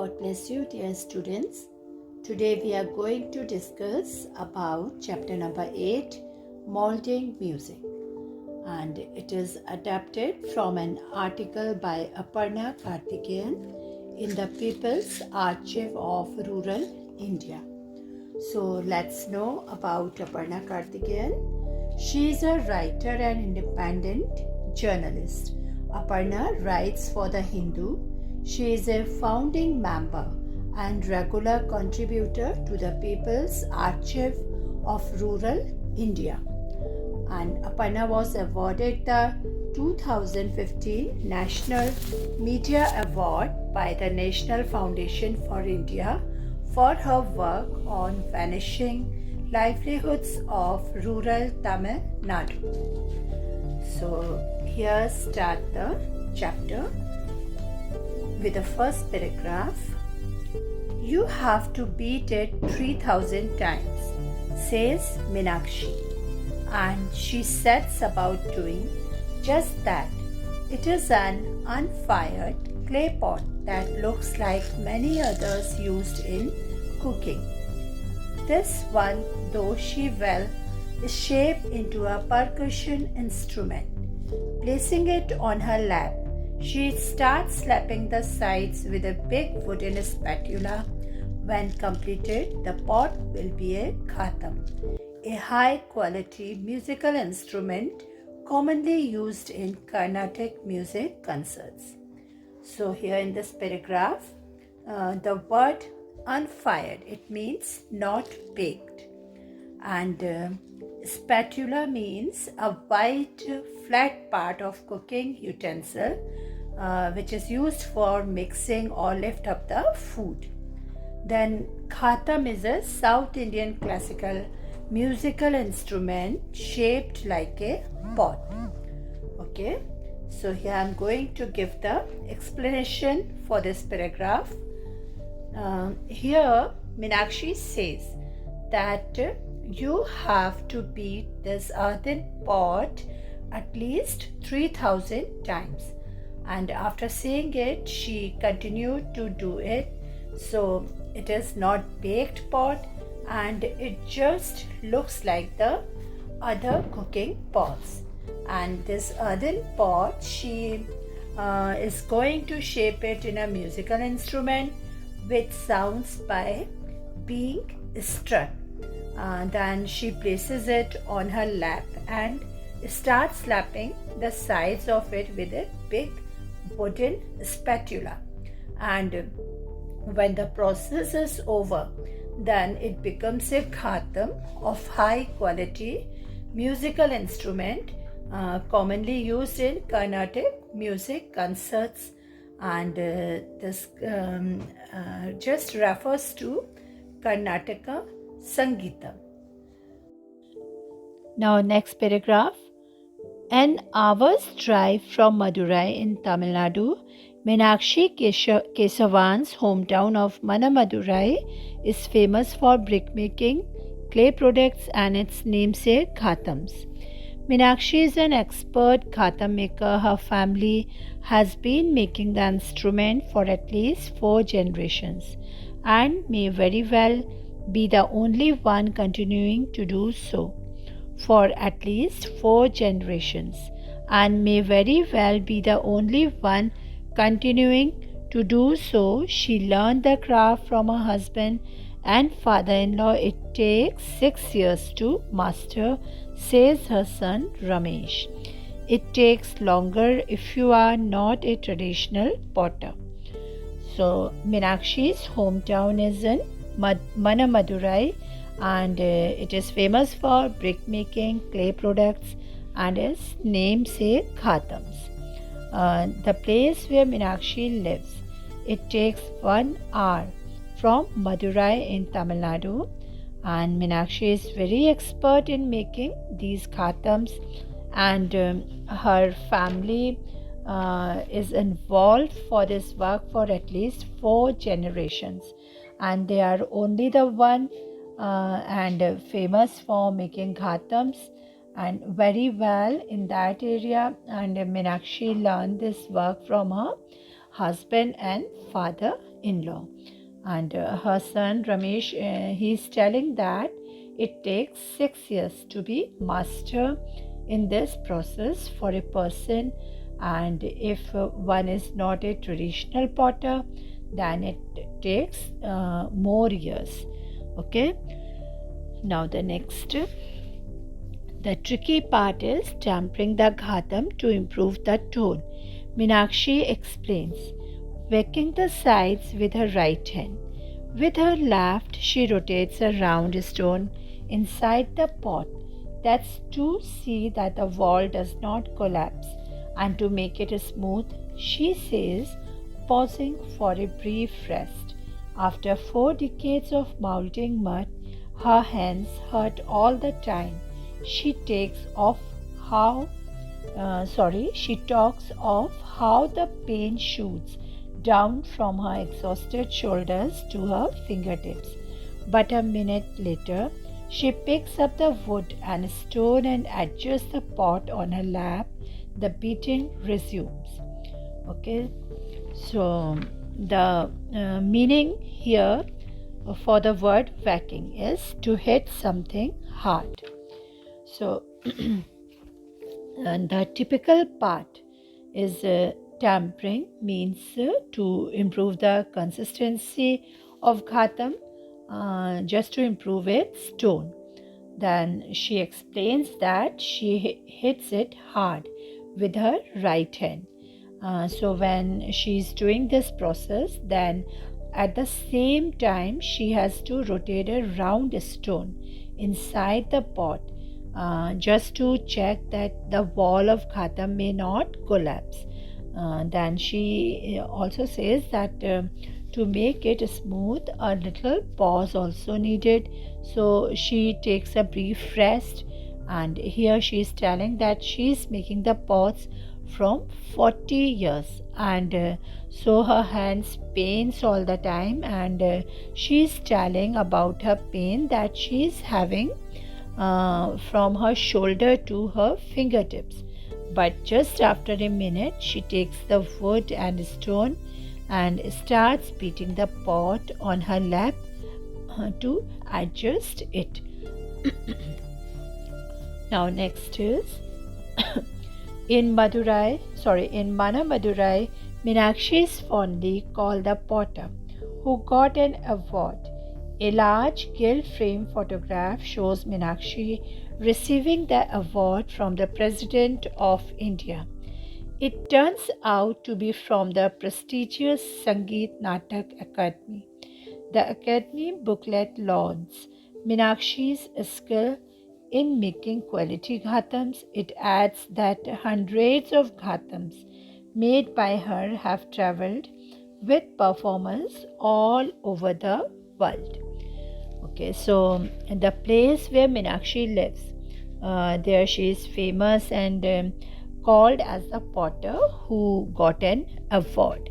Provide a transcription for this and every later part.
God bless you, dear students. Today we are going to discuss about chapter number 8, Molding Music. And it is adapted from an article by Aparna Karthikeyan in the People's Archive of Rural India. So let's know about Aparna Karthikeyan. She is a writer and independent journalist. Aparna writes for The Hindu. She is a founding member and regular contributor to the People's Archive of Rural India. And Aparna was awarded the 2015 National Media Award by the National Foundation for India for her work on vanishing livelihoods of rural Tamil Nadu. So here start the chapter with the first paragraph. You have to beat it 3,000 times, says Meenakshi, and she sets about doing just that. It is an unfired clay pot that looks like many others used in cooking. This one, though she well, is shaped into a percussion instrument. Placing it on her lap, she starts slapping the sides with a big wooden spatula. When completed, the pot will be a khatam, a high-quality musical instrument commonly used in Carnatic music concerts. So here in this paragraph, the word unfired, it means not baked. And spatula means a wide flat part of cooking utensil which is used for mixing or lift up the food. Then khatam is a South Indian classical musical instrument shaped like a pot. Okay, so here I am going to give the explanation for this paragraph. Here Meenakshi says that you have to beat this earthen pot at least 3,000 times, and after saying it she continued to do it. So it is not baked pot and it just looks like the other cooking pots. And this earthen pot, she is going to shape it in a musical instrument which sounds by being struck. Then she places it on her lap and starts slapping the sides of it with a big wooden spatula. And when the process is over, then it becomes a khatam of high quality musical instrument commonly used in Carnatic music concerts, and this just refers to Karnataka Sangeetam. Now next paragraph. An hour's drive from Madurai in Tamil Nadu, Meenakshi Kesavan's hometown of Manamadurai is famous for brickmaking, clay products and its namesake khatams. Meenakshi is an expert khatam maker. Her family has been making the instrument for at least 4 generations and may very well be the only one continuing to do so for at least 4 generations, and may very well be the only one continuing to do so. She learned the craft from her husband and father-in-law. It takes 6 years to master, says her son Ramesh. It takes longer if you are not a traditional potter. So Meenakshi's hometown is in Manamadurai, and it is famous for brickmaking, clay products and its namesake khatams. The place where Meenakshi lives, it takes 1 hour from Madurai in Tamil Nadu, and Meenakshi is very expert in making these khatams, and her family is involved for this work for at least 4 generations, and they are only the one and famous for making khatams and very well in that area. And Meenakshi learned this work from her husband and father in-law. And her son Ramesh, he's telling that it takes 6 years to be master in this process for a person, and if one is not a traditional potter, then it takes more years. Okay, now the tricky part is tempering the ghatam to improve the tone. Meenakshi explains, whacking the sides with her right hand. With her left, she rotates a round stone inside the pot. That's to see that the wall does not collapse. And to make it smooth, she says, pausing for a brief rest. After 4 decades of molding mud, her hands hurt all the time. She she talks of how the pain shoots down from her exhausted shoulders to her fingertips. But a minute later, she picks up the wood and stone and adjusts the pot on her lap. The beating resumes. Okay, so the meaning here for the word whacking is to hit something hard. So, and the typical part is tampering, means to improve the consistency of ghatam, just to improve its tone. Then she explains that she hits it hard with her right hand. So when she's doing this process, then at the same time she has to rotate a round stone inside the pot, just to check that the wall of ghatam may not collapse. Then she also says that to make it smooth, a little pause also needed. So she takes a brief rest, and here she is telling that she is making the pots from 40 years, and so her hands pains all the time, and she is telling about her pain that she is having from her shoulder to her fingertips. But just after a minute, she takes the wood and stone and starts beating the pot on her lap to adjust it. Now next is in Manamadurai, Meenakshi is fondly called the potter who got an award. A large gilt frame photograph shows Meenakshi receiving the award from the President of India. It turns out to be from the prestigious Sangeet Natak Academy. The Academy booklet launches Meenakshi's skill in making quality ghatams. It adds that hundreds of ghatams made by her have traveled with performers all over the world. Okay, so in the place where Meenakshi lives, there she is famous and called as the potter who got an award.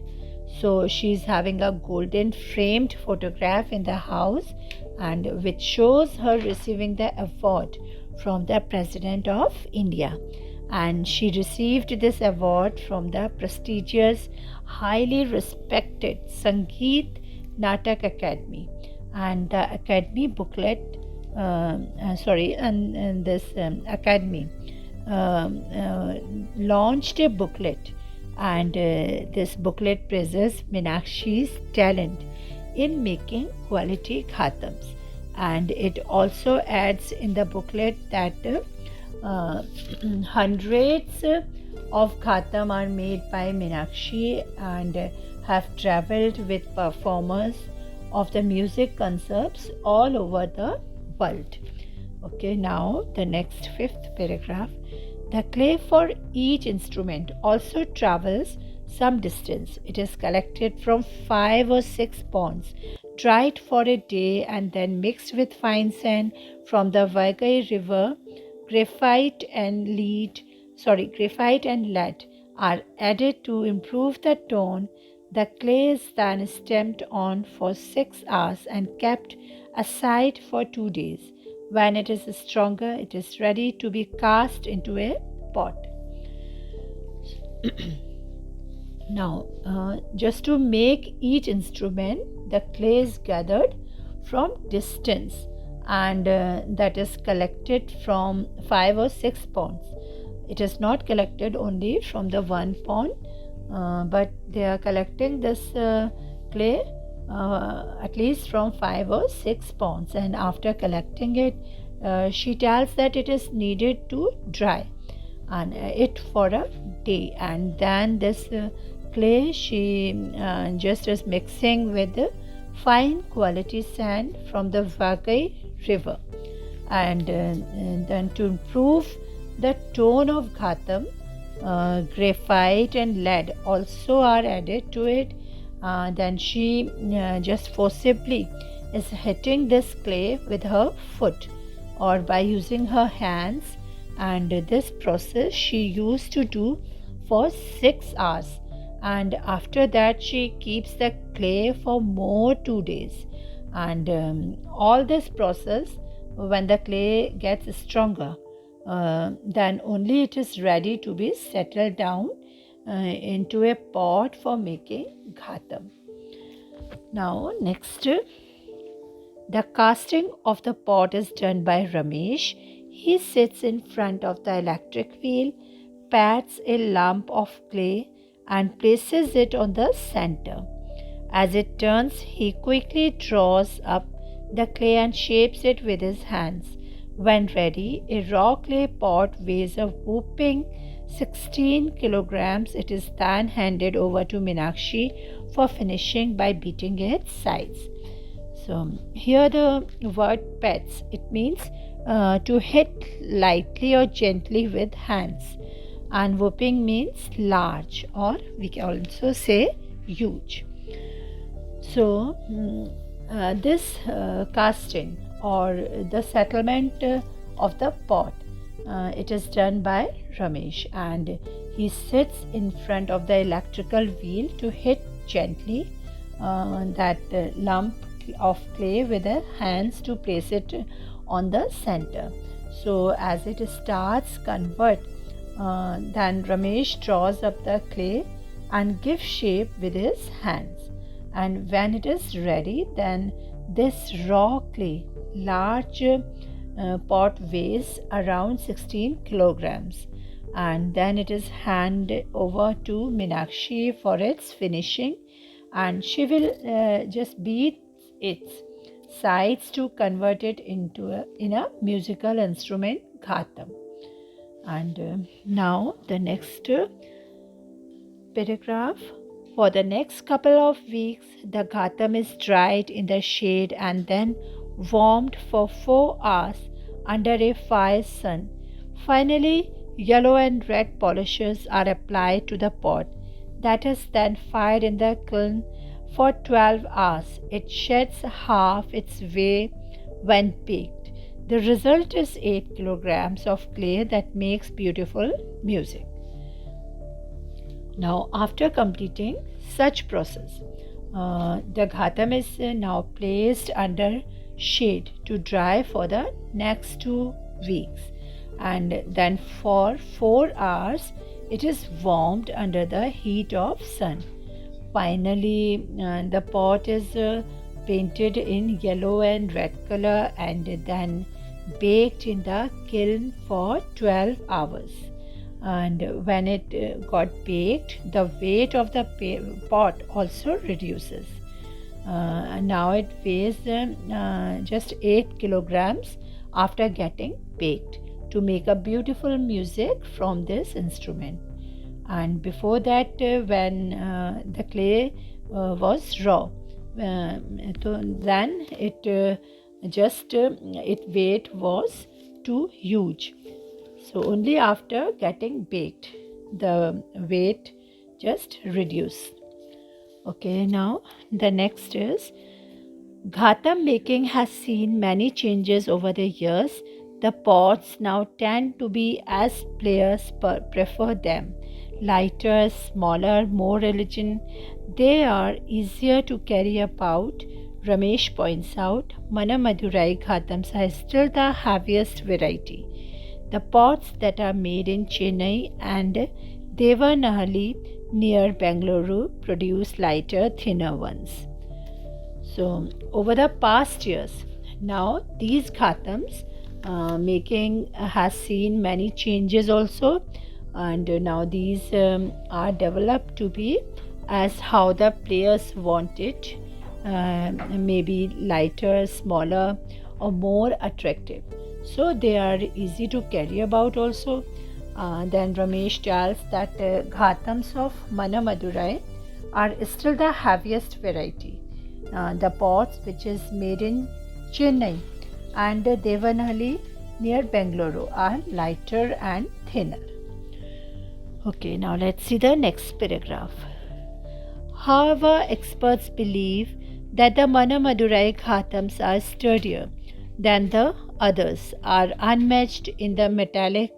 So she is having a golden framed photograph in the house, and which shows her receiving the award from the President of India. And she received this award from the prestigious, highly respected Sangeet Natak Academy. And the Academy booklet, and this Academy launched a booklet, and this booklet praises Meenakshi's talent in making quality ghatams. And it also adds in the booklet that hundreds of ghatam are made by Meenakshi and have traveled with performers of the music concerts all over the world. Okay, now the next fifth paragraph. The clay for each instrument also travels some distance. It is collected from 5 or 6 ponds, dried for a day, and then mixed with fine sand from the Vaigai River. Graphite and lead are added to improve the tone. The clay is then stamped on for 6 hours and kept aside for 2 days. When it is stronger, it is ready to be cast into a pot. Now, just to make each instrument, the clay is gathered from distance, and that is collected from 5 or 6 ponds. It is not collected only from the one pond, but they are collecting this clay at least from 5 or 6 ponds, and after collecting it, she tells that it is needed to dry and it for a day, and then this clay she just is mixing with the fine quality sand from the Vagai river, and then to improve the tone of ghatam, graphite and lead also are added to it. Then she just forcibly is hitting this clay with her foot or by using her hands, and this process she used to do for 6 hours, and after that she keeps the clay for more 2 days, and all this process, when the clay gets stronger, then only it is ready to be settled down into a pot for making ghatam. Now next, the casting of the pot is done by Ramesh. He sits in front of the electric wheel, pats a lump of clay and places it on the center. As it turns, he quickly draws up the clay and shapes it with his hands. When ready, a raw clay pot weighs a whopping 16 kilograms. It is then handed over to Meenakshi for finishing by beating its sides. So here the word pets, it means to hit lightly or gently with hands, and whooping means large, or we can also say huge. So this casting or the settlement of the pot, it is done by Ramesh, and he sits in front of the electrical wheel to hit gently that lump of clay with the hands to place it on the center. So as it starts convert, then Ramesh draws up the clay and gives shape with his hands, and when it is ready, then this raw clay large pot weighs around 16 kilograms, and then it is handed over to Meenakshi for its finishing, and she will just beat its sides to convert it into a musical instrument ghatam. And now the next paragraph. For the next couple of weeks, the ghatam is dried in the shade and then warmed for 4 hours under a fire sun. Finally, yellow and red polishes are applied to the pot. That is then fired in the kiln for 12 hours. It sheds half its weight when baked. The result is 8 kilograms of clay that makes beautiful music. Now, after completing such process, the ghatam is now placed under shade to dry for the next 2 weeks, and then for 4 hours it is warmed under the heat of sun. Finally, the pot is painted in yellow and red color and then baked in the kiln for 12 hours. And when it got baked, the weight of the pot also reduces. And now it weighs just 8 kilograms after getting baked to make a beautiful music from this instrument. And before that, when the clay was raw, then it its weight was too huge. So only after getting baked, the weight just reduced. Okay, now the next is ghatam making has seen many changes over the years. The pots now tend to be as players prefer them. Lighter, smaller, more elegant. They are easier to carry about. Ramesh points out, Manamadurai ghatams are still the heaviest variety. The pots that are made in Chennai and Devanahalli near Bengaluru produce lighter, thinner ones. So over the past years, now these ghatams making has seen many changes also, and now these are developed to be as how the players want it, maybe lighter, smaller, or more attractive. So they are easy to carry about also. Then Ramesh tells that ghatams of Manamadurai are still the heaviest variety. The pots which is made in Chennai and Devanahalli near Bengaluru are lighter and thinner. Okay, now let's see the next paragraph. However, experts believe that the Manamadurai ghatams are sturdier than the others, are unmatched in the metallic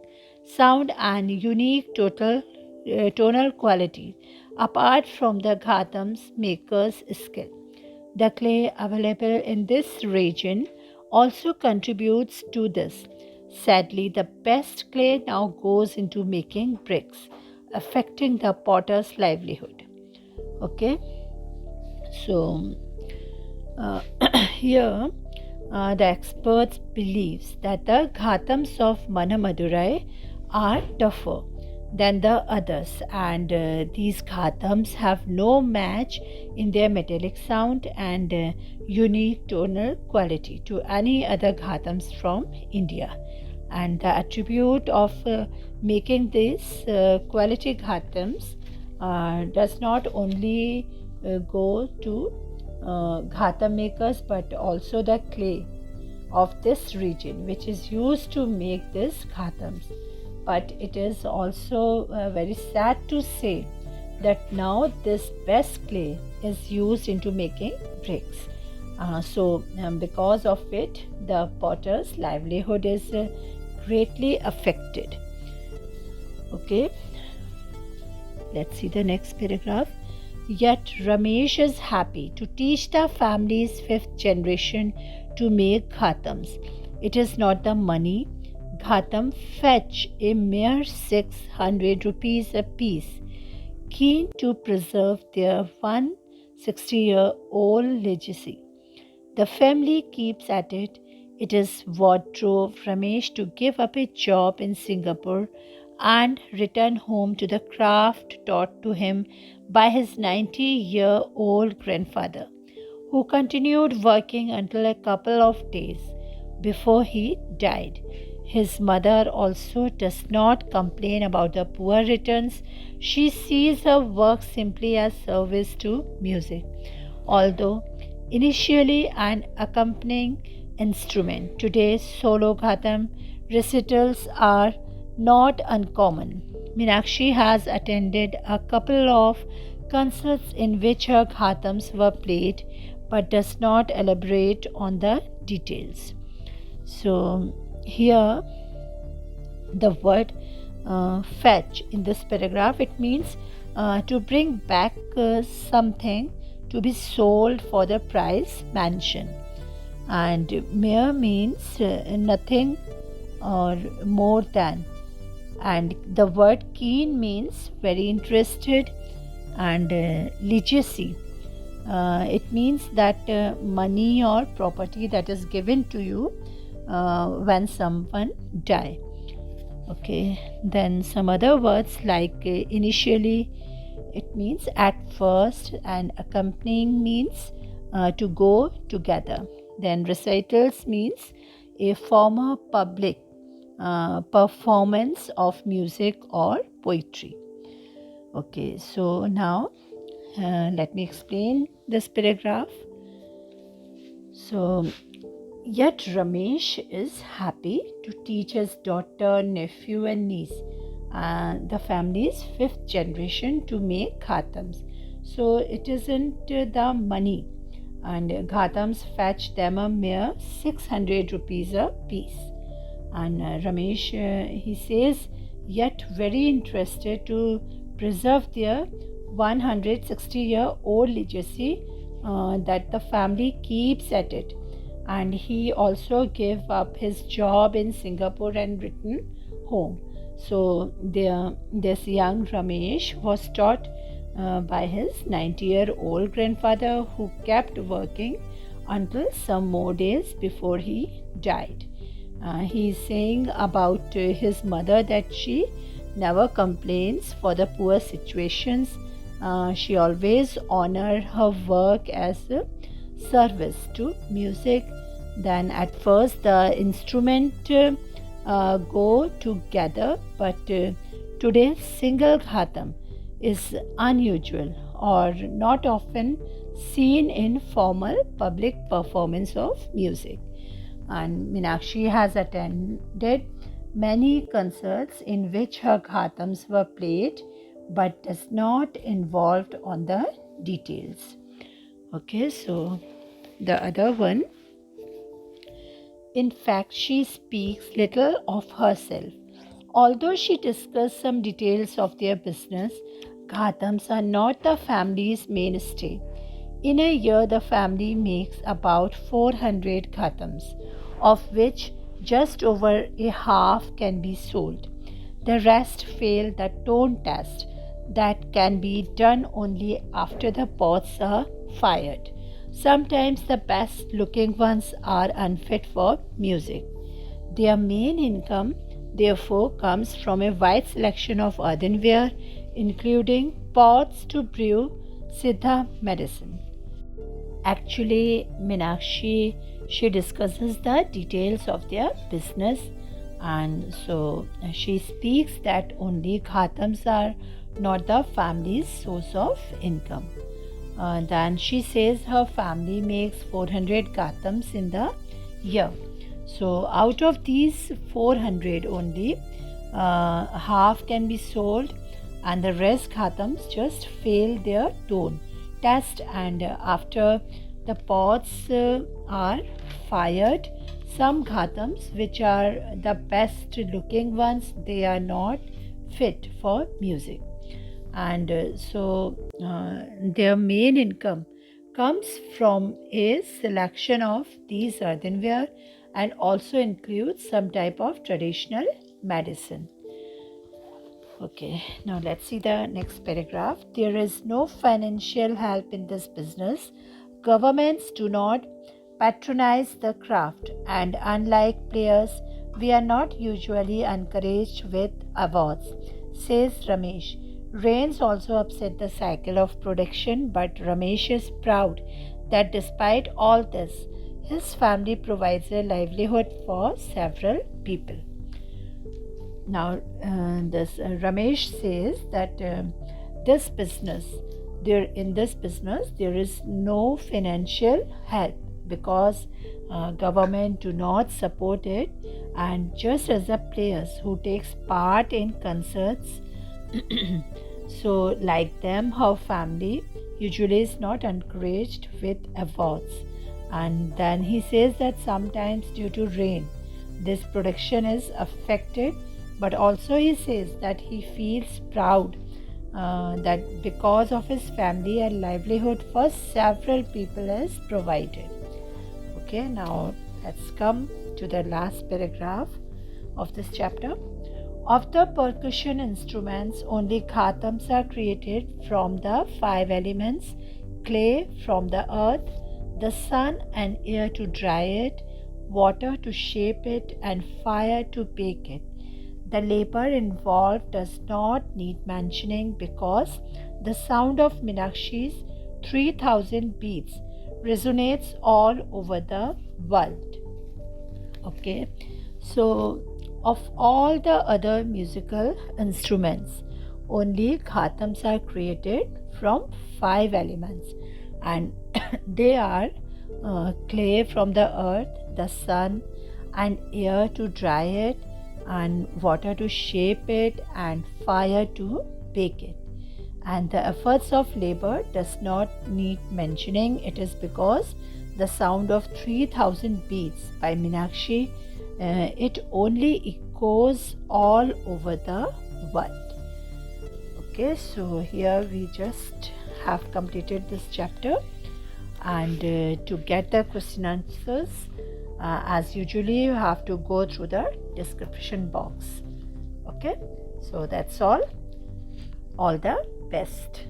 sound and unique tonal quality apart from the ghatams maker's skill. The clay available in this region also contributes to this. Sadly, the best clay now goes into making bricks, affecting the potter's livelihood. Okay, so here the experts believes that the ghatams of Manamadurai are tougher than the others, and these ghatams have no match in their metallic sound and unique tonal quality to any other ghatams from India. And the attribute of making these quality ghatams does not only go to ghatam makers but also the clay of this region which is used to make these ghatams. But it is also very sad to say that now this best clay is used into making bricks. Because of it, the potter's livelihood is greatly affected. Okay, let's see the next paragraph. Yet Ramesh is happy to teach the family's fifth generation to make ghatams. It is not the money. Ghatam fetch a mere 600 rupees a piece, keen to preserve their 160-year-old legacy. The family keeps at it. It is what drove Ramesh to give up a job in Singapore and return home to the craft taught to him by his 90-year-old grandfather, who continued working until a couple of days before he died. His mother also does not complain about the poor returns. She sees her work simply as service to music. Although initially an accompanying instrument, today's solo ghatam recitals are not uncommon. Meenakshi has attended a couple of concerts in which her ghatams were played but does not elaborate on the details. So, here the word fetch in this paragraph, it means to bring back something to be sold for the price mentioned, and mere means nothing or more than, and the word keen means very interested, and legacy, it means that money or property that is given to you when someone die. Okay, then some other words like initially, it means at first, and accompanying means to go together. Then recitals means a former public performance of music or poetry. Okay, so now let me explain this paragraph. So, yet Ramesh is happy to teach his daughter, nephew, and niece, the family's fifth generation, to make ghatams. So it isn't the money, and ghatams fetch them a mere 600 rupees a piece. And Ramesh, he says, yet very interested to preserve their 160-year-old legacy that the family keeps at it. And he also gave up his job in Singapore and returned home. So this young Ramesh was taught by his 90-year-old grandfather, who kept working until some more days before he died. He's saying about his mother that she never complains for the poor situations. She always honors her work as a service to music. Then at first the instrument go together, but today's single ghatam is unusual or not often seen in formal public performance of music. And Meenakshi has attended many concerts in which her ghatams were played but does not involved on the details. Okay, so the other one, in fact, she speaks little of herself. Although she discusses some details of their business, ghatams are not the family's mainstay. In a year, the family makes about 400 ghatams, of which just over a half can be sold. The rest fail the tone test that can be done only after the pots are fired. Sometimes the best looking ones are unfit for music. Their main income, therefore, comes from a wide selection of earthenware, including pots to brew Siddha medicine. Actually, Meenakshi, she discusses the details of their business, and so she speaks that only ghatams are not the family's source of income. Then she says her family makes 400 ghatams in the year. So out of these 400 only, half can be sold, and the rest ghatams just fail their tone test, and after the pots are fired, some ghatams which are the best looking ones, they are not fit for music. And their main income comes from a selection of these earthenware and also includes some type of traditional medicine. Okay, now let's see the next paragraph. There is no financial help in this business. Governments do not patronize the craft, and unlike players, we are not usually encouraged with awards, says Ramesh. Rains also upset the cycle of production, but Ramesh is proud that despite all this, his family provides a livelihood for several people. Now, this Ramesh says that this business, in this business, there is no financial help because government do not support it, and just as the players who takes part in concerts, so like them, her family usually is not encouraged with awards. And then he says that sometimes due to rain, this production is affected, but also he says that he feels proud that because of his family, a livelihood for several people is provided. Okay, now let's come to the last paragraph of this chapter. Of the percussion instruments, only ghatams are created from the 5 elements: clay from the earth, the sun and air to dry it, water to shape it, and fire to bake it. The labor involved does not need mentioning because the sound of Meenakshi's 3000 beats resonates all over the world. Okay, so of all the other musical instruments, only ghatams are created from 5 elements, and they are clay from the earth, the sun and air to dry it, and water to shape it, and fire to bake it. And the efforts of labor does not need mentioning. It is because the sound of 3000 beats by Meenakshi, it only echoes all over the world. Okay, so here we just have completed this chapter, and to get the question answers, as usually you have to go through the description box. Okay, so that's all the best.